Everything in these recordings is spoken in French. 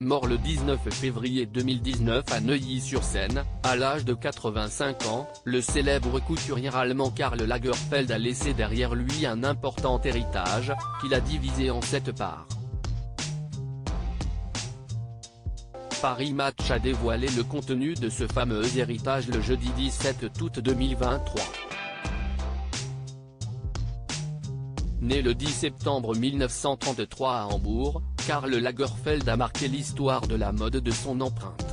Mort le 19 février 2019 à Neuilly-sur-Seine, à l'âge de 85 ans, le célèbre couturier allemand Karl Lagerfeld a laissé derrière lui un important héritage, qu'il a divisé en 7 parts. Paris Match a dévoilé le contenu de ce fameux héritage le jeudi 17 août 2023. Né le 10 septembre 1933 à Hambourg, Karl Lagerfeld a marqué l'histoire de la mode de son empreinte.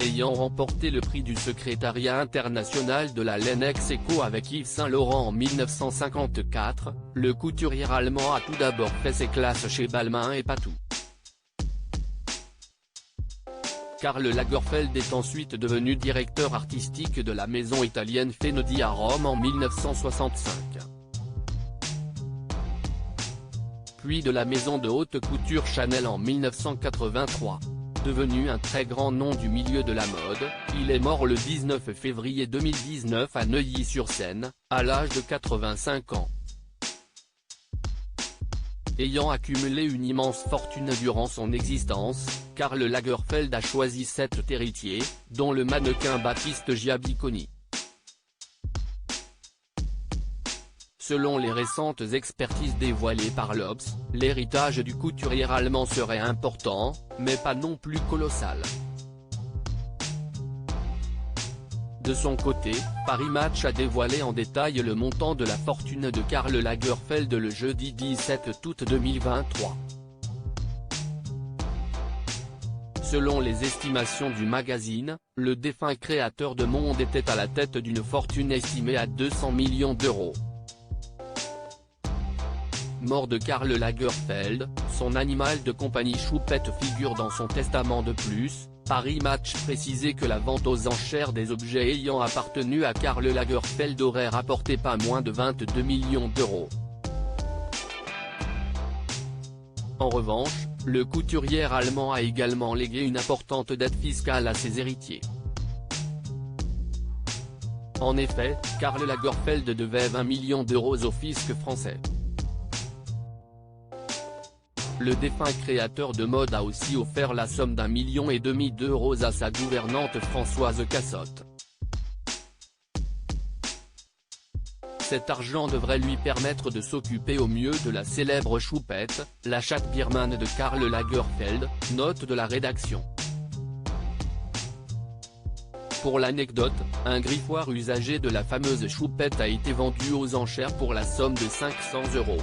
Ayant remporté le prix du secrétariat international de la laine ex-aequo avec Yves Saint Laurent en 1954, le couturier allemand a tout d'abord fait ses classes chez Balmain et Patou. Karl Lagerfeld est ensuite devenu directeur artistique de la maison italienne Fenodi à Rome en 1965. Puis de la maison de haute couture Chanel en 1983. Devenu un très grand nom du milieu de la mode, il est mort le 19 février 2019 à Neuilly-sur-Seine, à l'âge de 85 ans. Ayant accumulé une immense fortune durant son existence, Karl Lagerfeld a choisi 7 héritiers, dont le mannequin Baptiste Giabiconi. Selon les récentes expertises dévoilées par l'Obs, l'héritage du couturier allemand serait important, mais pas non plus colossal. De son côté, Paris Match a dévoilé en détail le montant de la fortune de Karl Lagerfeld le jeudi 17 août 2023. Selon les estimations du magazine, le défunt créateur de mode était à la tête d'une fortune estimée à 200 millions d'euros. Mort de Karl Lagerfeld, son animal de compagnie Choupette figure dans son testament. De plus, Paris Match précisait que la vente aux enchères des objets ayant appartenu à Karl Lagerfeld aurait rapporté pas moins de 22 millions d'euros. En revanche, le couturier allemand a également légué une importante dette fiscale à ses héritiers. En effet, Karl Lagerfeld devait 20 millions d'euros au fisc français. Le défunt créateur de mode a aussi offert la somme d'1,5 million d'euros à sa gouvernante Françoise Cassotte. Cet argent devrait lui permettre de s'occuper au mieux de la célèbre Choupette, la chatte birmane de Karl Lagerfeld, note de la rédaction. Pour l'anecdote, un griffoir usagé de la fameuse Choupette a été vendu aux enchères pour la somme de 500 euros.